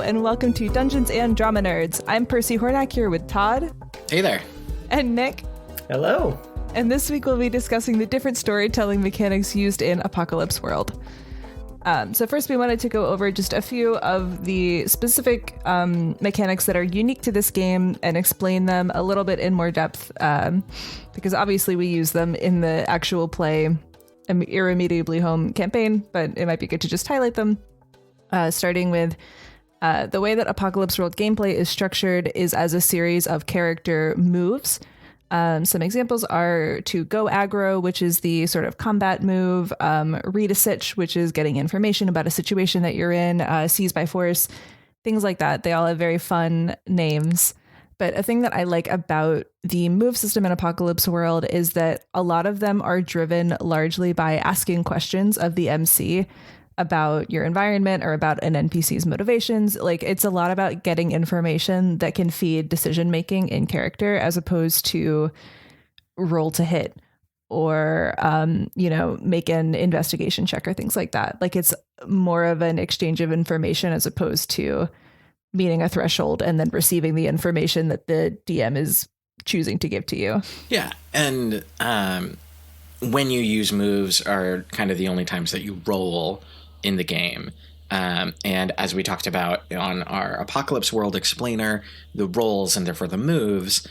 and welcome to Dungeons and Drama Nerds. I'm Percy Hornak here with Todd. Hey there. And Nick. Hello. And this week we'll be discussing the different storytelling mechanics used in Apocalypse World. So first we wanted to go over just a few of the specific mechanics that are unique to this game and explain them a little bit in more depth, because obviously we use them in the actual play Irremediably Home campaign, but it might be good to just highlight them. Starting with the way that Apocalypse World gameplay is structured is as a series of character moves. Some examples are to go aggro, which is the sort of combat move, read a sitch, which is getting information about a situation that you're in, seize by force, things like that. They all have very fun names. But a thing that I like about the move system in Apocalypse World is that a lot of them are driven largely by asking questions of the MC about your environment or about an NPC's motivations. Like, it's a lot about getting information that can feed decision making in character, as opposed to roll to hit or make an investigation check or things like that. Like, it's more of an exchange of information as opposed to meeting a threshold and then receiving the information that the DM is choosing to give to you. Yeah, and when you use moves are kind of the only times that you roll in the game. And as we talked about on our Apocalypse World explainer, the rolls and therefore the moves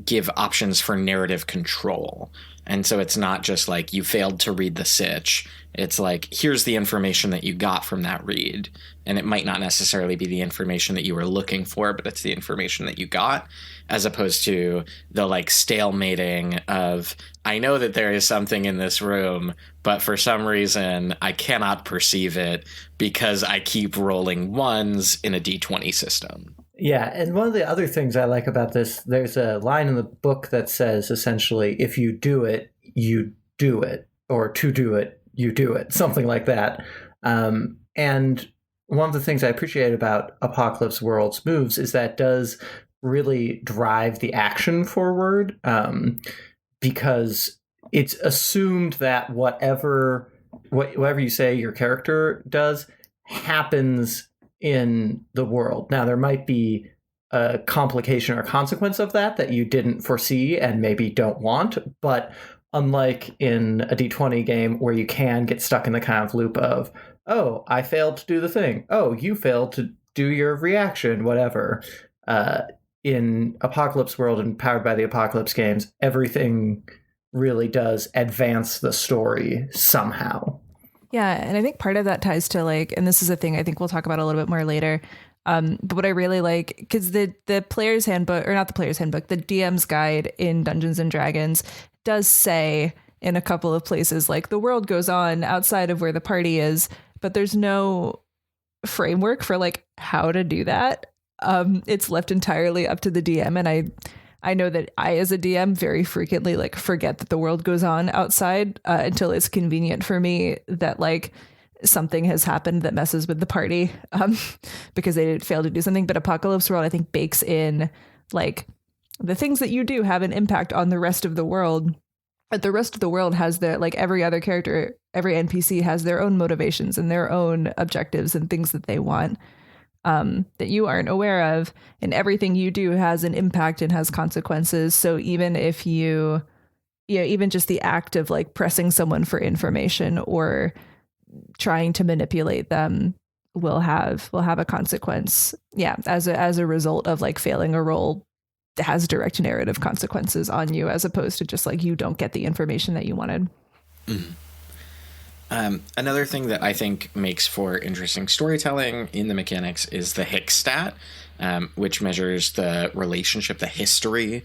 give options for narrative control. And so it's not just like you failed to read the sitch. It's like, here's the information that you got from that read. And it might not necessarily be the information that you were looking for, but it's the information that you got, as opposed to the like stalemating of, I know that there is something in this room, but for some reason I cannot perceive it because I keep rolling ones in a D20 system. Yeah, and one of the other things I like about this, there's a line in the book that says essentially, if you do it, you do it, or to do it, you do it, something like that. And one of the things I appreciate about Apocalypse World's moves is that it does really drive the action forward, because it's assumed that whatever you say your character does happens in the world. Now, there might be a complication or consequence of that you didn't foresee and maybe don't want, but unlike in a D20 game where you can get stuck in the kind of loop of, oh, I failed to do the thing. Oh, you failed to do your reaction, whatever. In Apocalypse World and powered by the Apocalypse games, everything really does advance the story somehow. Yeah, and I think part of that ties to like, and this is a thing I think we'll talk about a little bit more later, but what I really like, because the player's handbook, or not the player's handbook, the DM's guide in Dungeons and Dragons does say in a couple of places, like, the world goes on outside of where the party is, but there's no framework for like how to do that. It's left entirely up to the DM, and I know that I, as a DM, very frequently like forget that the world goes on outside until it's convenient for me that like something has happened that messes with the party, because they did fail to do something. But Apocalypse World, I think, bakes in like the things that you do have an impact on the rest of the world. But the rest of the world has their, like, every other character, every NPC has their own motivations and their own objectives and things that they want, that you aren't aware of, and everything you do has an impact and has consequences. So even if even just the act of like pressing someone for information or trying to manipulate them will have a consequence. Yeah, as a result of like failing a roll, has direct narrative consequences on you, as opposed to just like you don't get the information that you wanted. Mm-hmm. Another thing that I think makes for interesting storytelling in the mechanics is the Hick stat, which measures the relationship, the history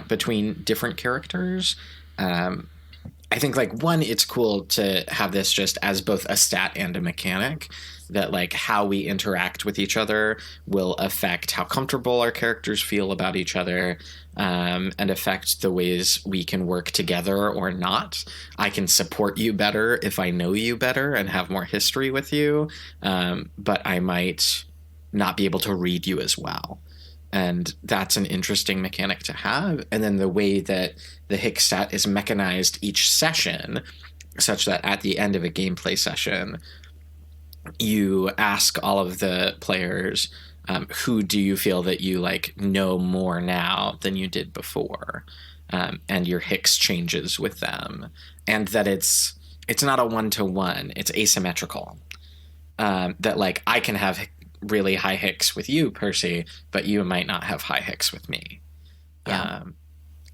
between different characters. I think, like, one, it's cool to have this just as both a stat and a mechanic, that like how we interact with each other will affect how comfortable our characters feel about each other, and affect the ways we can work together or not. I can support you better if I know you better and have more history with you, but I might not be able to read you as well. And that's an interesting mechanic to have. And then the way that the Hick stat is mechanized each session, such that at the end of a gameplay session, you ask all of the players, who do you feel that you like know more now than you did before, and your Hicks changes with them, and that it's not a 1-to-1, it's asymmetrical. That like I can have really high Hicks with you, Percy, but you might not have high Hicks with me. Yeah.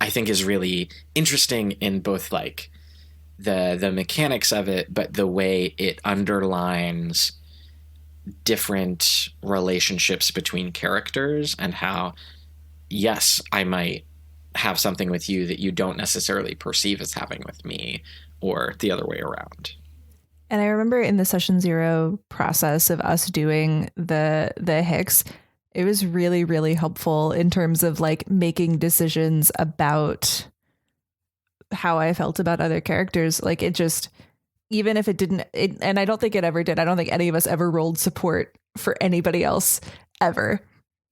I think is really interesting in both like the mechanics of it, but the way it underlines different relationships between characters and how, yes, I might have something with you that you don't necessarily perceive as having with me, or the other way around. And I remember in the session 0 process of us doing the Hicks, it was really, really helpful in terms of like making decisions about how I felt about other characters. Like it just, even if it didn't, and I don't think it ever did. I don't think any of us ever rolled support for anybody else ever.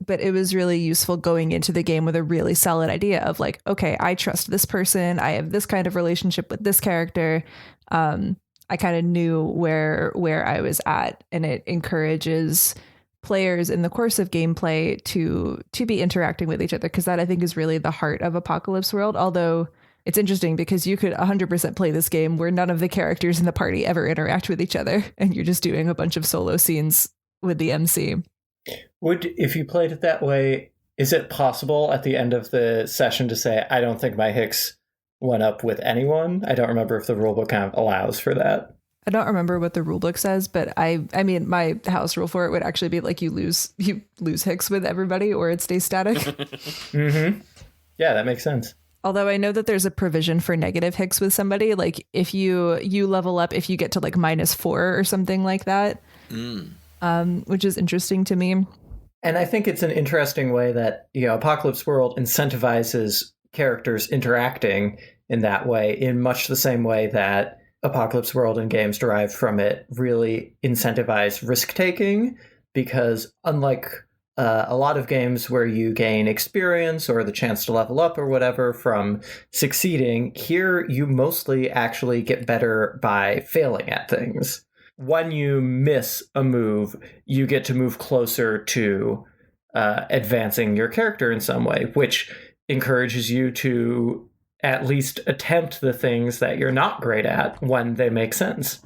But it was really useful going into the game with a really solid idea of like, okay, I trust this person. I have this kind of relationship with this character. I kind of knew where I was at, and it encourages players in the course of gameplay to be interacting with each other, because that I think is really the heart of Apocalypse World. Although it's interesting because you could 100% play this game where none of the characters in the party ever interact with each other, and you're just doing a bunch of solo scenes with the MC. If you played it that way, is it possible at the end of the session to say, I don't think my Hicks went up with anyone? I don't remember if the rulebook kind of allows for that. I don't remember what the rulebook says, but I mean, my house rule for it would actually be like you lose Hicks with everybody, or it stays static. Mm-hmm. Yeah, that makes sense. Although I know that there's a provision for negative Hicks with somebody, like if you level up, if you get to like -4 or something like that, which is interesting to me. And I think it's an interesting way that, Apocalypse World incentivizes characters interacting in that way, in much the same way that Apocalypse World and games derived from it really incentivize risk-taking, because unlike a lot of games where you gain experience or the chance to level up or whatever from succeeding, here you mostly actually get better by failing at things. When you miss a move, you get to move closer to advancing your character in some way, which encourages you to at least attempt the things that you're not great at when they make sense,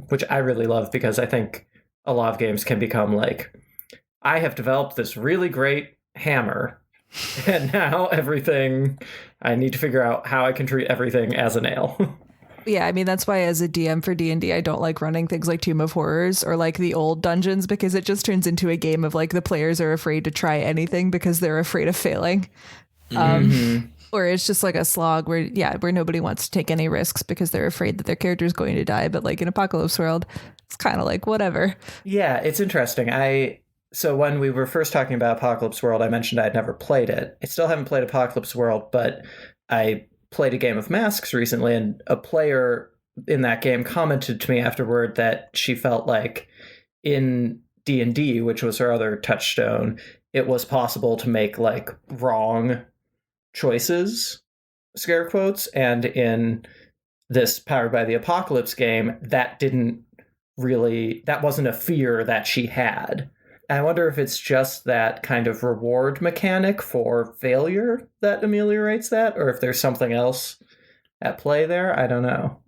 which I really love, because I think a lot of games can become like, I have developed this really great hammer, and now I need to figure out how I can treat everything as a nail. Yeah, I mean, that's why as a DM for D&D, I don't like running things like Tomb of Horrors or like the old dungeons, because it just turns into a game of like the players are afraid to try anything because they're afraid of failing. Or it's just like a slog where nobody wants to take any risks because they're afraid that their character is going to die. But like in Apocalypse World, it's kind of like whatever. Yeah, it's interesting. So when we were first talking about Apocalypse World, I mentioned I'd never played it. I still haven't played Apocalypse World, but I played a game of Masks recently, and a player in that game commented to me afterward that she felt like in D&D, which was her other touchstone, it was possible to make like wrong choices, scare quotes, and in this Powered by the Apocalypse game, that wasn't a fear that she had. I wonder if it's just that kind of reward mechanic for failure that ameliorates that, or if there's something else at play there. I don't know.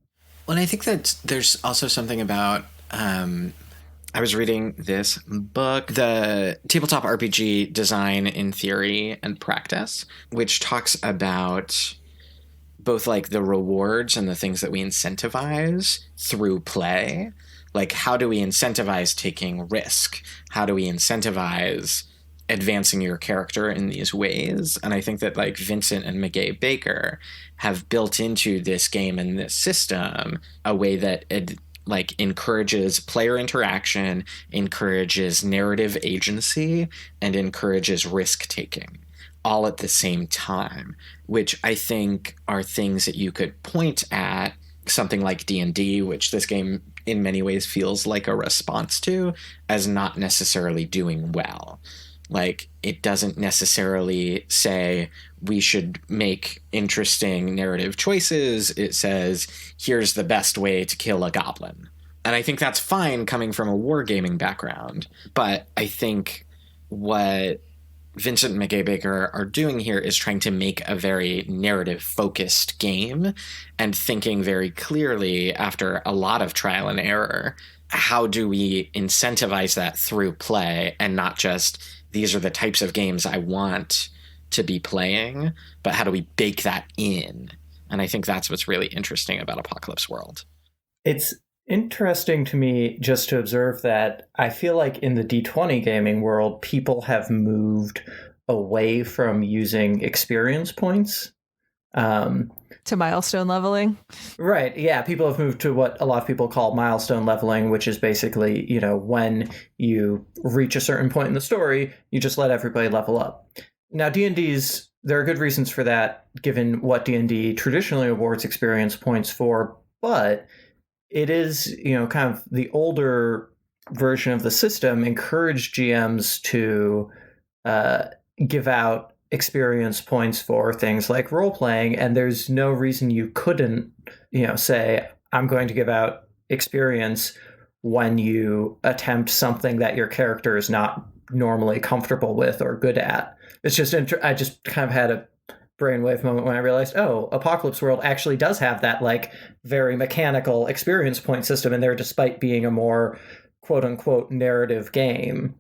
Well, I think that there's also something about, I was reading this book, the Tabletop RPG Design in Theory and Practice, which talks about both like the rewards and the things that we incentivize through play. Like, how do we incentivize taking risk? How do we incentivize advancing your character in these ways? And I think that like Vincent and Mackay Baker have built into this game and this system a way that it like encourages player interaction, encourages narrative agency, and encourages risk taking all at the same time, which I think are things that you could point at something like D&D, which this game in many ways feels like a response to, as not necessarily doing well. Like, it doesn't necessarily say we should make interesting narrative choices. It says, here's the best way to kill a goblin, And I think that's fine coming from a wargaming background. But I think what Vincent and McKay Baker are doing here is trying to make a very narrative focused game and thinking very clearly after a lot of trial and error, how do we incentivize that through play and not just these are the types of games I want to be playing, but how do we bake that in? And I think that's what's really interesting about Apocalypse World. It's interesting to me just to observe that I feel like in the D20 gaming world, people have moved away from using experience points. To milestone leveling. Right. Yeah. People have moved to what a lot of people call milestone leveling, which is basically, when you reach a certain point in the story, you just let everybody level up. Now, D&D's, there are good reasons for that, given what D&D traditionally awards experience points for, but it is, kind of the older version of the system encouraged GMs to give out experience points for things like role-playing, and there's no reason you couldn't, say, I'm going to give out experience when you attempt something that your character is not normally comfortable with or good at. It's just, I just kind of had a brainwave moment when I realized, Apocalypse World actually does have that very mechanical experience point system in there, despite being a more quote unquote narrative game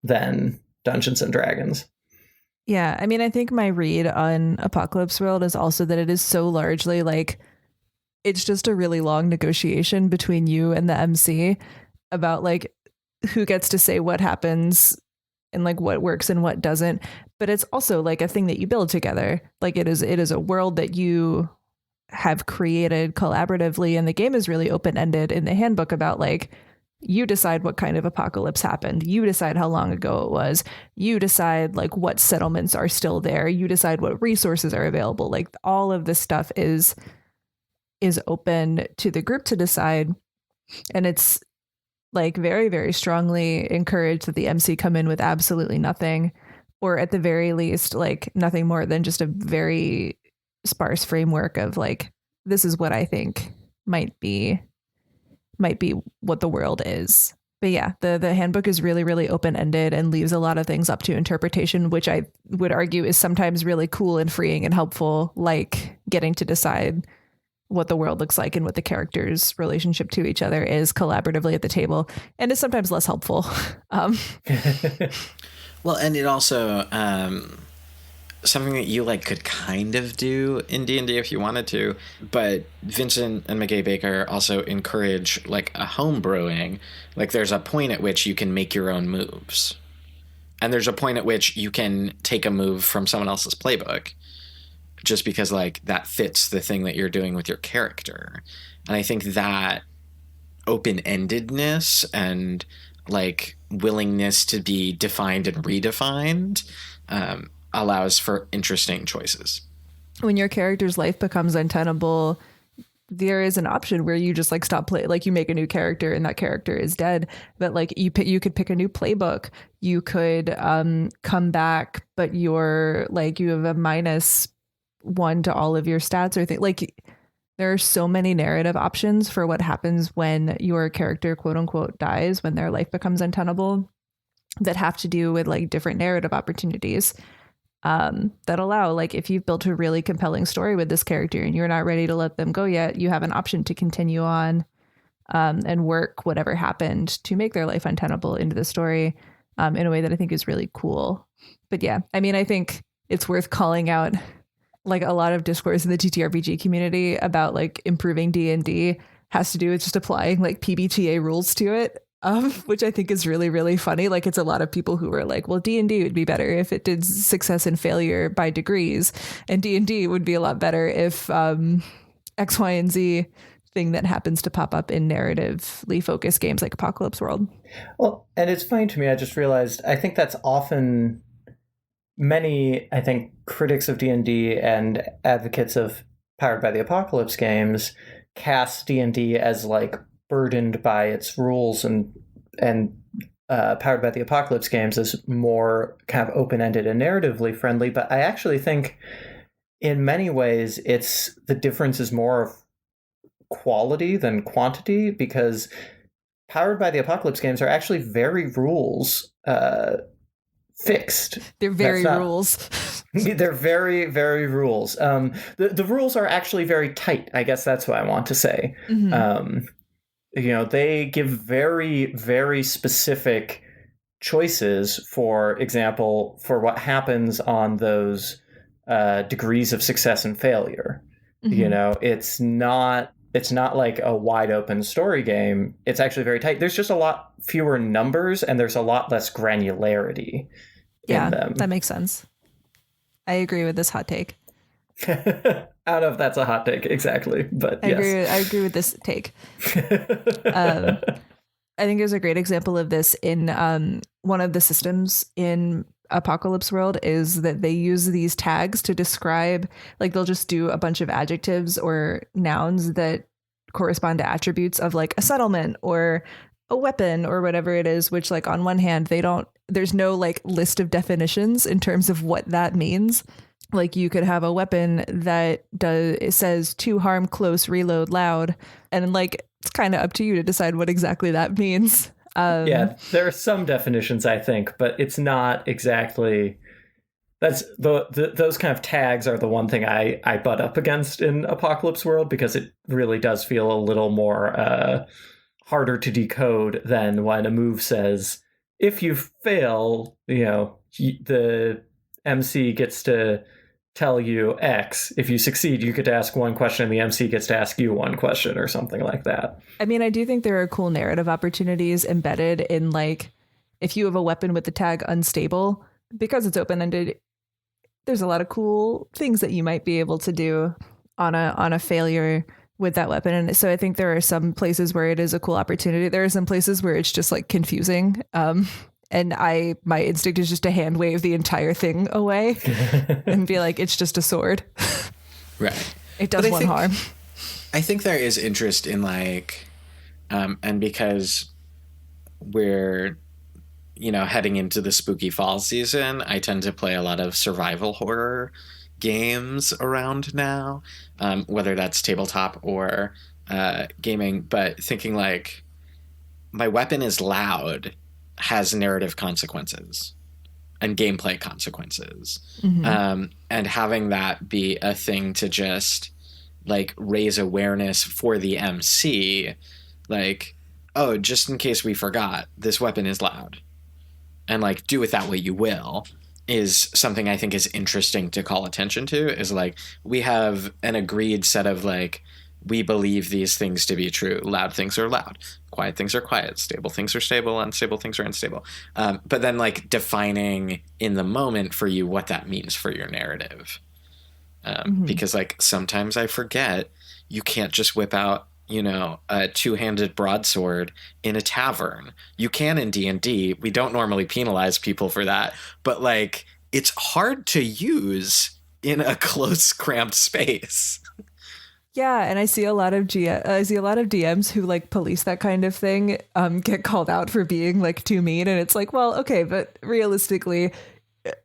than Dungeons and Dragons. Yeah, I mean, I think my read on Apocalypse World is also that it is so largely it's just a really long negotiation between you and the MC about who gets to say what happens and what works and what doesn't. But it's also a thing that you build together. It is a world that you have created collaboratively, and the game is really open-ended in the handbook about you decide what kind of apocalypse happened. You decide how long ago it was. You decide what settlements are still there. You decide what resources are available. All of this stuff is open to the group to decide. And it's very, very strongly encouraged that the MC come in with absolutely nothing, or at the very least, nothing more than just a very sparse framework of this is what I think might be what the world is. But yeah, the handbook is really, really open-ended and leaves a lot of things up to interpretation, which I would argue is sometimes really cool and freeing and helpful, getting to decide what the world looks like and what the characters' relationship to each other is collaboratively at the table, and is sometimes less helpful. Well, and it also something that you could kind of do in D&D if you wanted to, but Vincent and McKay Baker also encourage a home brewing. There's a point at which you can make your own moves, and there's a point at which you can take a move from someone else's playbook just because that fits the thing that you're doing with your character. And I think that open-endedness and willingness to be defined and redefined allows for interesting choices. When your character's life becomes untenable, there is an option where you just stop play, you make a new character and that character is dead. But you could pick a new playbook. You could come back, but you're you have a -1 to all of your stats or things. There are so many narrative options for what happens when your character quote unquote dies, when their life becomes untenable, that have to do with different narrative opportunities that allow, if you've built a really compelling story with this character and you're not ready to let them go yet, you have an option to continue on and work whatever happened to make their life untenable into the story in a way that I think is really cool. But yeah, I mean, I think it's worth calling out a lot of discourse in the TTRPG community about improving D&D has to do with just applying PBTA rules to it, which I think is really, really funny. It's a lot of people who are well, D&D would be better if it did success and failure by degrees, and D&D would be a lot better if X, Y, and Z thing that happens to pop up in narratively focused games like Apocalypse World. Well, and it's funny to me, I just realized, I think that's often many, I think, critics of D&D and advocates of Powered by the Apocalypse games cast D&D as burdened by its rules, and Powered by the Apocalypse games as more kind of open-ended and narratively friendly. But I actually think in many ways the difference is more of quality than quantity, because Powered by the Apocalypse games are actually very rules fixed. They're very rules. They're very, very rules. The rules are actually very tight. I guess that's what I want to say. Mm-hmm. They give very, very specific choices, for example, for what happens on those degrees of success and failure. Mm-hmm. It's not like a wide open story game. It's actually very tight. There's just a lot fewer numbers and there's a lot less granularity in them. That makes sense. I agree with this hot take. I don't know if that's a hot take exactly, but I agree with this take. I think there's a great example of this in one of the systems in Apocalypse World is that they use these tags to describe, like they'll just do a bunch of adjectives or nouns that correspond to attributes of like a settlement or a weapon or whatever it is, which like on one hand, there's no like list of definitions in terms of what that means. Like you could have a weapon that it says to harm, close, reload, loud. And like, it's kind of up to you to decide what exactly that means. Yeah, there are some definitions, I think, but it's not exactly. That's those kind of tags are the one thing I butt up against in Apocalypse World, because it really does feel a little more harder to decode than when a move says, if you fail, the MC gets to tell you X. If you succeed, you get to ask one question and the MC gets to ask you one question or something like that. I mean, I do think there are cool narrative opportunities embedded in, like, if you have a weapon with the tag unstable, because it's open-ended, there's a lot of cool things that you might be able to do on a failure with that weapon. And so I think there are some places where it is a cool opportunity. There are some places where it's just like confusing. And my instinct is just to hand wave the entire thing away and be like, it's just a sword. Right. It does one harm. I think there is interest in like, and because we're, heading into the spooky fall season, I tend to play a lot of survival horror games around now, whether that's tabletop or gaming, but thinking like my weapon is loud has narrative consequences and gameplay consequences. Mm-hmm. And having that be a thing to just like raise awareness for the MC, like, oh, just in case we forgot, this weapon is loud, and like do with that what you will, is something I think is interesting to call attention to. Is like, we have an agreed set of like, we believe these things to be true. Loud things are loud. Quiet things are quiet. Stable things are stable. Unstable things are unstable. But then like defining in the moment for you what that means for your narrative. Because like sometimes I forget you can't just whip out, a two-handed broadsword in a tavern. You can in D&D. We don't normally penalize people for that. But like, it's hard to use in a close, cramped space. Yeah, and I see a lot of DMs who like police that kind of thing, get called out for being like too mean, and it's like, well, okay, but realistically,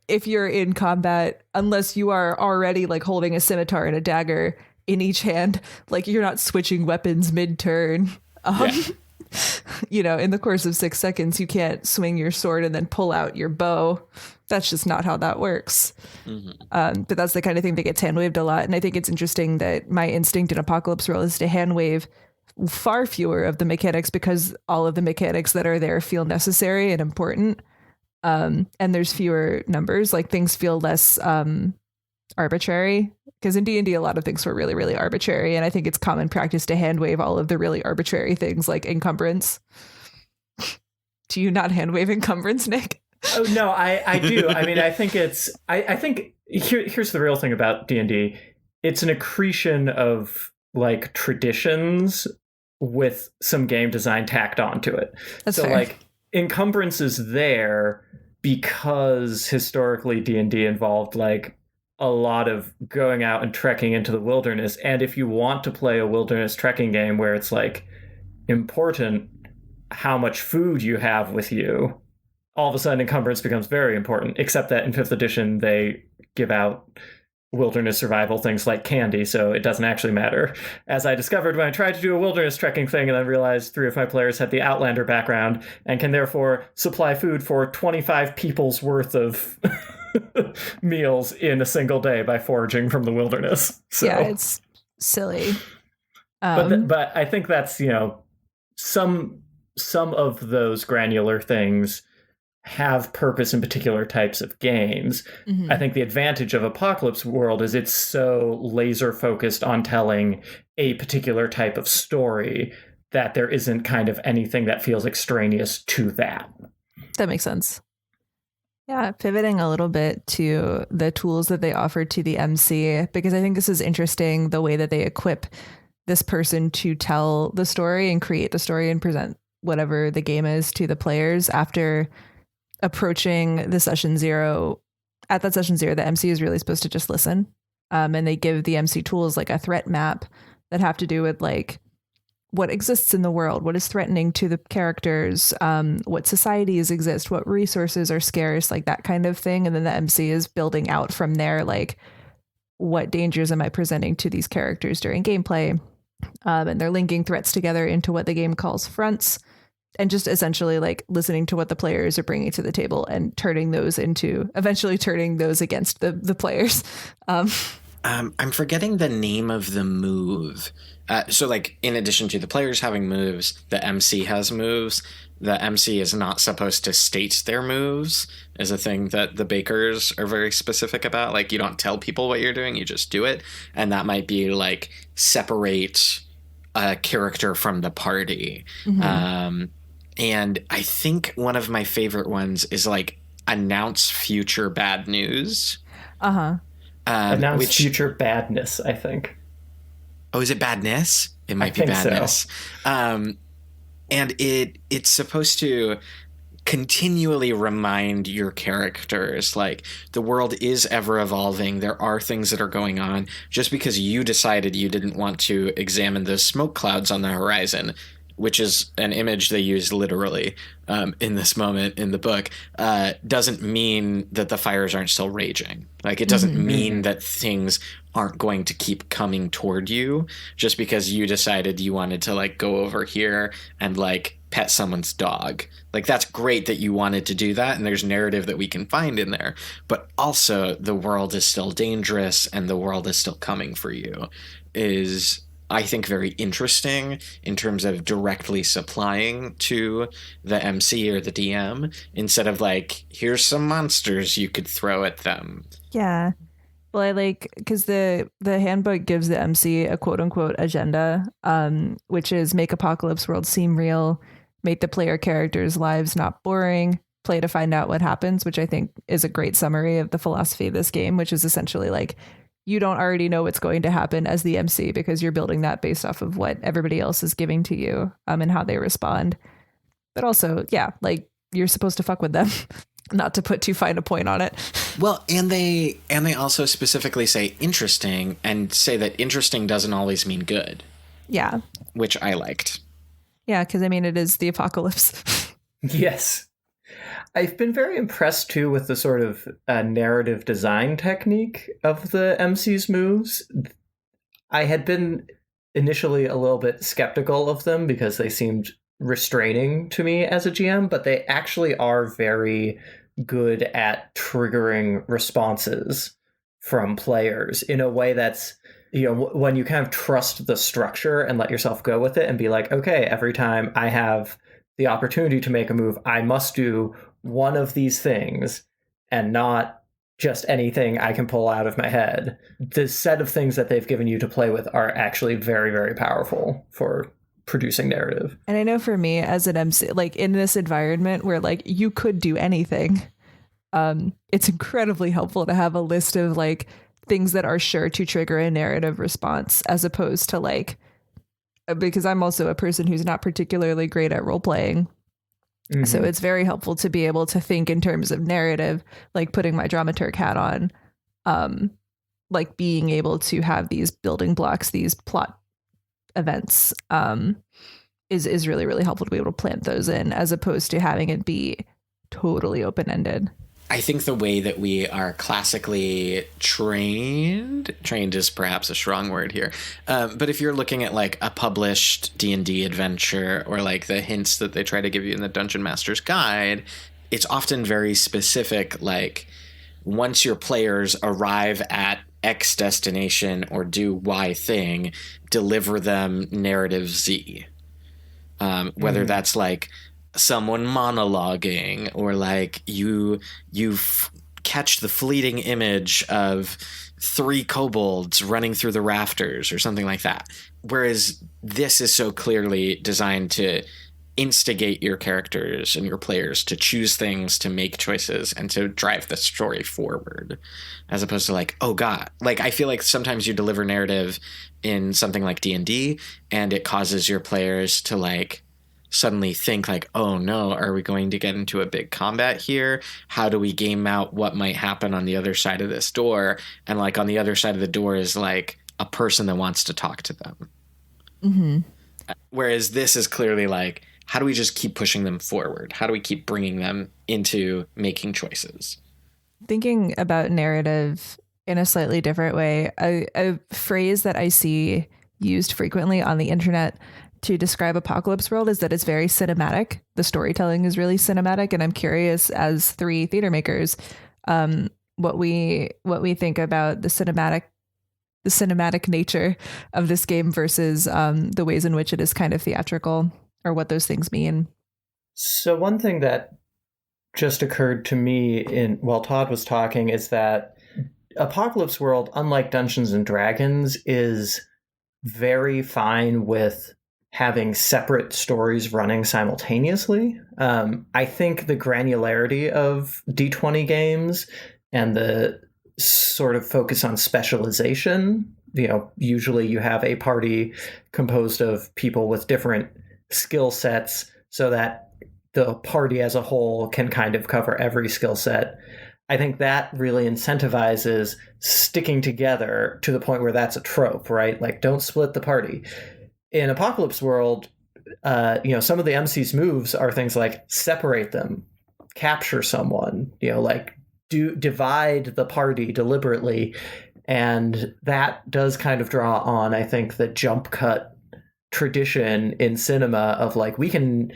if you're in combat, unless you are already like holding a scimitar and a dagger in each hand, like you're not switching weapons mid-turn. In the course of 6 seconds, you can't swing your sword and then pull out your bow. That's just not how that works. But that's the kind of thing that gets hand waved a lot. And I think it's interesting that my instinct in Apocalypse World is to hand wave far fewer of the mechanics, because all of the mechanics that are there feel necessary and important. And there's fewer numbers, like things feel less arbitrary, because in D&D a lot of things were really, really arbitrary, and I think it's common practice to hand wave all of the really arbitrary things like encumbrance. Do you not hand wave encumbrance, Nick? Oh no, I do. I mean, I think here's the real thing about D&D. It's an accretion of like traditions with some game design tacked onto it. That's so fair. Like encumbrance is there because historically D&D involved like a lot of going out and trekking into the wilderness. And if you want to play a wilderness trekking game where it's like important how much food you have with you, all of a sudden encumbrance becomes very important, except that in 5th edition they give out wilderness survival things like candy, so it doesn't actually matter. As I discovered when I tried to do a wilderness trekking thing and then realized 3 of my players had the Outlander background and can therefore supply food for 25 people's worth of meals in a single day by foraging from the wilderness. So, yeah, it's silly. But I think that's, some of those granular things have purpose in particular types of games. Mm-hmm. I think the advantage of Apocalypse World is it's so laser focused on telling a particular type of story that there isn't kind of anything that feels extraneous to that. That makes sense. Yeah, pivoting a little bit to the tools that they offer to the MC, because I think this is interesting, the way that they equip this person to tell the story and create the story and present whatever the game is to the players after approaching the session zero. At that session zero, the MC is really supposed to just listen. And they give the MC tools like a threat map that have to do with like what exists in the world, what is threatening to the characters, what societies exist, what resources are scarce, like that kind of thing. And then the MC is building out from there, like what dangers am I presenting to these characters during gameplay? And they're linking threats together into what the game calls fronts. And just essentially like listening to what the players are bringing to the table and eventually turning those against the players. I'm forgetting the name of the move. So like in addition to the players having moves, the MC has moves. The MC is not supposed to state their moves is a thing that the bakers are very specific about. Like you don't tell people what you're doing, you just do it. And that might be like separate a character from the party. Mm-hmm. And I think one of my favorite ones is like announce future bad news. Announce future badness, I think. Oh, is it badness? It might be badness. So. And it's supposed to continually remind your characters, like, the world is ever evolving. There are things that are going on. Just because you decided you didn't want to examine the smoke clouds on the horizon, which is an image they use literally in this moment in the book, doesn't mean that the fires aren't still raging. Like, it doesn't mean that things aren't going to keep coming toward you just because you decided you wanted to, like, go over here and, like, pet someone's dog. Like, that's great that you wanted to do that, and there's narrative that we can find in there. But also, the world is still dangerous, and the world is still coming for you, is, I think, very interesting in terms of directly supplying to the MC or the DM instead of like, here's some monsters you could throw at them. Yeah. Well, I like, because the handbook gives the MC a quote unquote agenda, which is make Apocalypse World seem real, make the player characters' lives not boring, play to find out what happens, which I think is a great summary of the philosophy of this game, which is essentially like, you don't already know what's going to happen as the MC because you're building that based off of what everybody else is giving to you and how they respond. But also, yeah, like you're supposed to fuck with them, not to put too fine a point on it. Well, and they also specifically say interesting and say that interesting doesn't always mean good. Yeah. Which I liked. Yeah, because I mean, it is the apocalypse. Yes. I've been very impressed, too, with the sort of narrative design technique of the MC's moves. I had been initially a little bit skeptical of them because they seemed restraining to me as a GM, but they actually are very good at triggering responses from players in a way that's, you know, when you kind of trust the structure and let yourself go with it and be like, okay, every time I have the opportunity to make a move, I must do one of these things and not just anything I can pull out of my head. The set of things that they've given you to play with are actually very, very powerful for producing narrative. And I know for me as an MC, like in this environment where like you could do anything, it's incredibly helpful to have a list of like things that are sure to trigger a narrative response, as opposed to like, because I'm also a person who's not particularly great at role playing. Mm-hmm. So it's very helpful to be able to think in terms of narrative, like putting my dramaturg hat on, like being able to have these building blocks, these plot events, is really, really helpful to be able to plant those in, as opposed to having it be totally open-ended. I think the way that we are classically trained is perhaps a strong word here. But if you're looking at like a published D&D adventure or like the hints that they try to give you in the Dungeon Master's Guide, it's often very specific. Like once your players arrive at X destination or do Y thing, deliver them narrative Z. Whether that's like someone monologuing or like you catch the fleeting image of 3 kobolds running through the rafters or something like that. Whereas this is so clearly designed to instigate your characters and your players to choose things, to make choices, and to drive the story forward, as opposed to like, oh god, like I feel like sometimes you deliver narrative in something like D&D and it causes your players to like suddenly think like, oh no, are we going to get into a big combat here? How do we game out what might happen on the other side of this door? And like on the other side of the door is like a person that wants to talk to them. Mm-hmm. Whereas this is clearly like, how do we just keep pushing them forward? How do we keep bringing them into making choices? Thinking about narrative in a slightly different way, a phrase that I see used frequently on the internet to describe Apocalypse World is that it's very cinematic. The storytelling is really cinematic, and I'm curious, as 3 theater makers, what we think about the cinematic nature of this game versus the ways in which it is kind of theatrical, or what those things mean. So one thing that just occurred to me while Todd was talking is that Apocalypse World, unlike Dungeons and Dragons, is very fine with having separate stories running simultaneously. I think the granularity of D20 games and the sort of focus on specialization, usually you have a party composed of people with different skill sets so that the party as a whole can kind of cover every skill set. I think that really incentivizes sticking together to the point where that's a trope, right? Like, don't split the party. In Apocalypse World, some of the MC's moves are things like separate them, capture someone, like divide the party deliberately. And that does kind of draw on, I think, the jump cut tradition in cinema of like, we can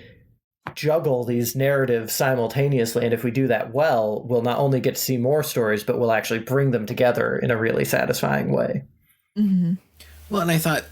juggle these narratives simultaneously. And if we do that well, we'll not only get to see more stories, but we'll actually bring them together in a really satisfying way. Mm-hmm. Well, and I thought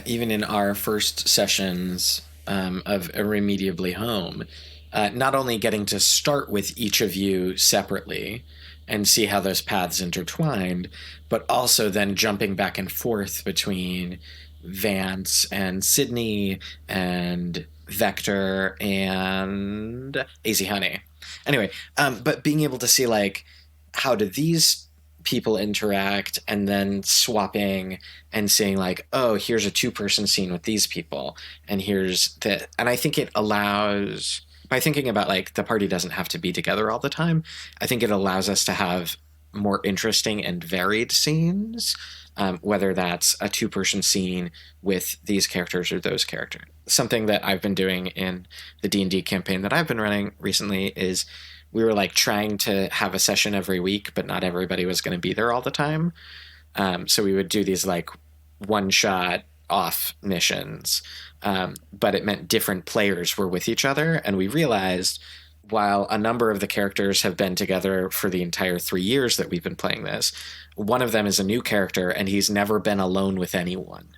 even in our first sessions of Irremediably Home, not only getting to start with each of you separately and see how those paths intertwined, but also then jumping back and forth between Vance and Sydney and Vector and AZ Honey. Anyway, but being able to see like, how do these people interact, and then swapping and saying like, oh, here's a 2-person scene with these people, and here's the, and I think it allows, by thinking about like the party doesn't have to be together all the time, I think it allows us to have more interesting and varied scenes, whether that's a 2-person scene with these characters or those characters. Something that I've been doing in the D&D campaign that I've been running recently is we were like trying to have a session every week, but not everybody was going to be there all the time. So we would do these like one-shot off missions, but it meant different players were with each other. And we realized, while a number of the characters have been together for the entire 3 years that we've been playing this, one of them is a new character and he's never been alone with anyone,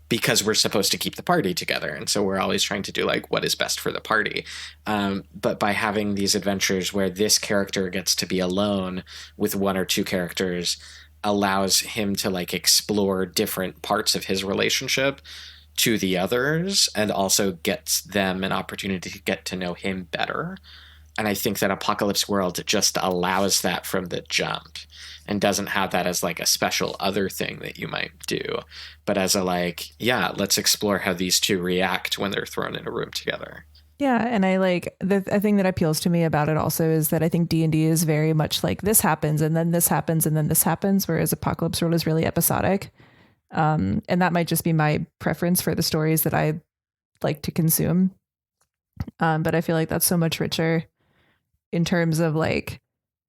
because we're supposed to keep the party together. And so we're always trying to do like what is best for the party. But by having these adventures where this character gets to be alone with 1 or 2 characters, allows him to like explore different parts of his relationship to the others, and also gets them an opportunity to get to know him better. And I think that Apocalypse World just allows that from the jump, and doesn't have that as like a special other thing that you might do, but as a like, yeah, let's explore how these 2 react when they're thrown in a room together. Yeah, and I like the thing that appeals to me about it also is that I think D&D is very much like this happens and then this happens and then this happens, whereas Apocalypse World is really episodic. And that might just be my preference for the stories that I like to consume. But I feel like that's so much richer in terms of like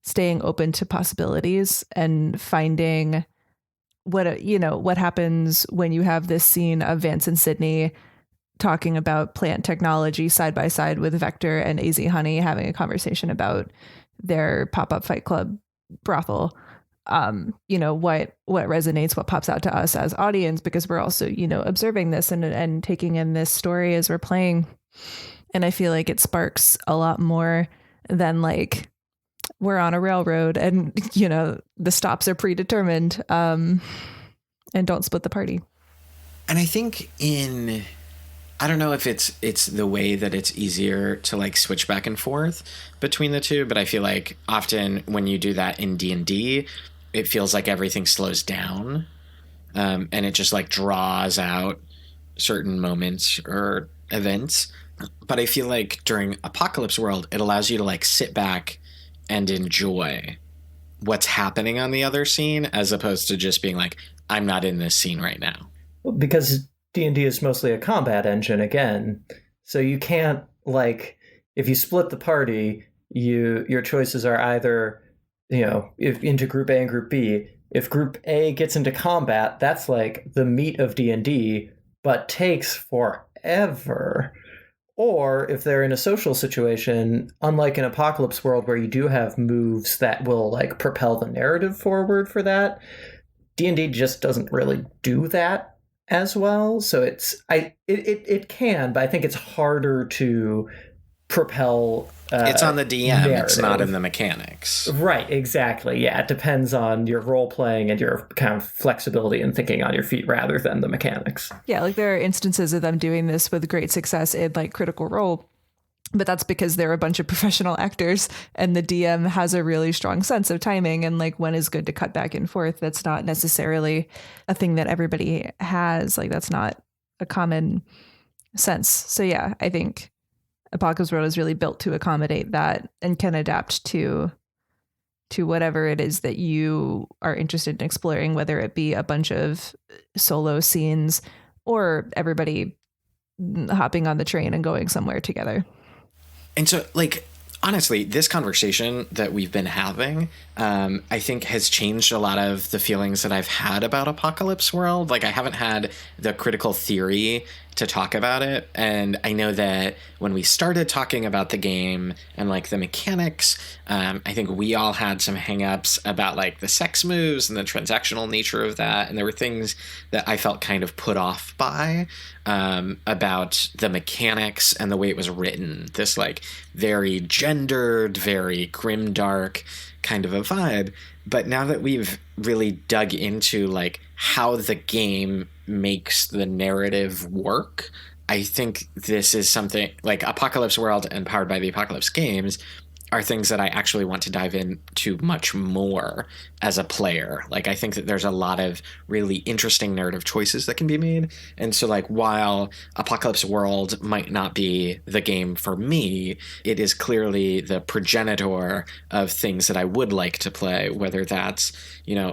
staying open to possibilities and finding what happens when you have this scene of Vance and Sydney talking about plant technology side by side with Vector and AZ Honey having a conversation about their pop-up Fight Club brothel. What resonates, what pops out to us as audience, because we're also, observing this and taking in this story as we're playing. And I feel like it sparks a lot more than like we're on a railroad and, the stops are predetermined, and don't split the party. And I think I don't know if it's the way that it's easier to like switch back and forth between the two, but I feel like often when you do that in D&D, it feels like everything slows down, and it just like draws out certain moments or events. But I feel like during Apocalypse World, it allows you to like sit back and enjoy what's happening on the other scene, as opposed to just being like, I'm not in this scene right now. Because D&D is mostly a combat engine again. So you can't, like, if you split the party, your choices are either, if into Group A and Group B. If Group A gets into combat, that's like the meat of D&D, but takes forever. Or if they're in a social situation, unlike in Apocalypse World where you do have moves that will like propel the narrative forward for that, D&D just doesn't really do that as well. So it can, but I think it's harder to propel it's on the DM, narrative. It's not in the mechanics. Right, exactly. Yeah, it depends on your role playing and your kind of flexibility and thinking on your feet rather than the mechanics. Yeah, like there are instances of them doing this with great success in like Critical Role, but that's because they're a bunch of professional actors and the DM has a really strong sense of timing and like when is good to cut back and forth. That's not necessarily a thing that everybody has. Like that's not a common sense. So yeah, I think Apocalypse World is really built to accommodate that and can adapt to whatever it is that you are interested in exploring, whether it be a bunch of solo scenes or everybody hopping on the train and going somewhere together. And so, like, honestly, this conversation that we've been having, I think has changed a lot of the feelings that I've had about Apocalypse World. Like, I haven't had the critical theory to talk about it. And I know that when we started talking about the game and like the mechanics, I think we all had some hangups about like the sex moves and the transactional nature of that. And there were things that I felt kind of put off by about the mechanics and the way it was written. This like very gendered, very grimdark kind of a vibe. But now that we've really dug into like how the game makes the narrative work, I think this is something like Apocalypse World and Powered by the Apocalypse games are things that I actually want to dive into much more as a player. Like, I think that there's a lot of really interesting narrative choices that can be made. And so, like, while Apocalypse World might not be the game for me, it is clearly the progenitor of things that I would like to play, whether that's,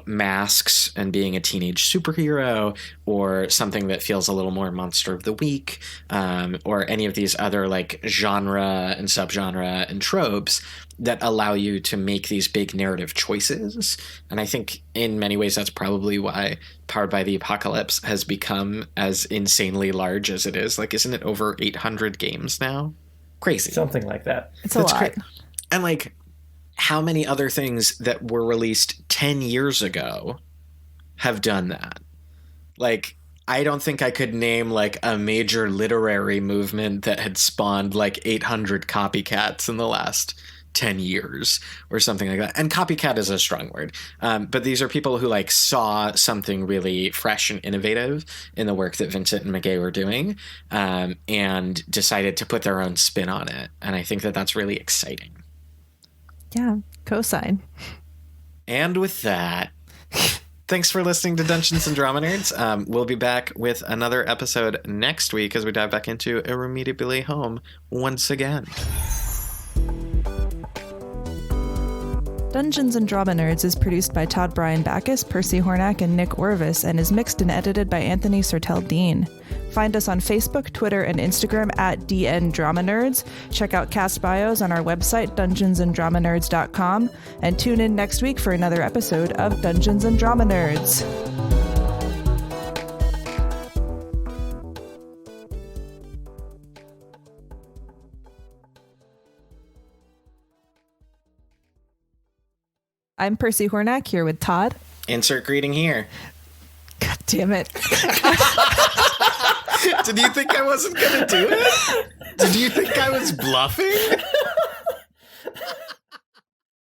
masks and being a teenage superhero, or something that feels a little more Monster of the Week, or any of these other, like, genre and subgenre and tropes that allow you to make these big narrative choices. And I think in many ways that's probably why Powered by the Apocalypse has become as insanely large as it is. Like, isn't it over 800 games now? Crazy. Something like that. It's a lot. And like, how many other things that were released 10 years ago have done that? Like, I don't think I could name like a major literary movement that had spawned like 800 copycats in the last 10 years or something like that. And copycat is a strong word. But these are people who like saw something really fresh and innovative in the work that Vincent and Mackay were doing, and decided to put their own spin on it. And I think that that's really exciting. Yeah, cosign. And with that, thanks for listening to Dungeons and Drama Nerds. We'll be back with another episode next week as we dive back into Irremediably Home once again. Dungeons and Drama Nerds is produced by Todd Bryan Backus, Percy Hornak, and Nick Orvis, and is mixed and edited by Anthony Sertel Dean. Find us on Facebook, Twitter, and Instagram at DN Drama Nerds. Check out cast bios on our website, dungeonsanddramanerds.com, and tune in next week for another episode of Dungeons and Drama Nerds. I'm Percy Hornak here with Todd. Insert greeting here. God damn it. Did you think I wasn't going to do it? Did you think I was bluffing?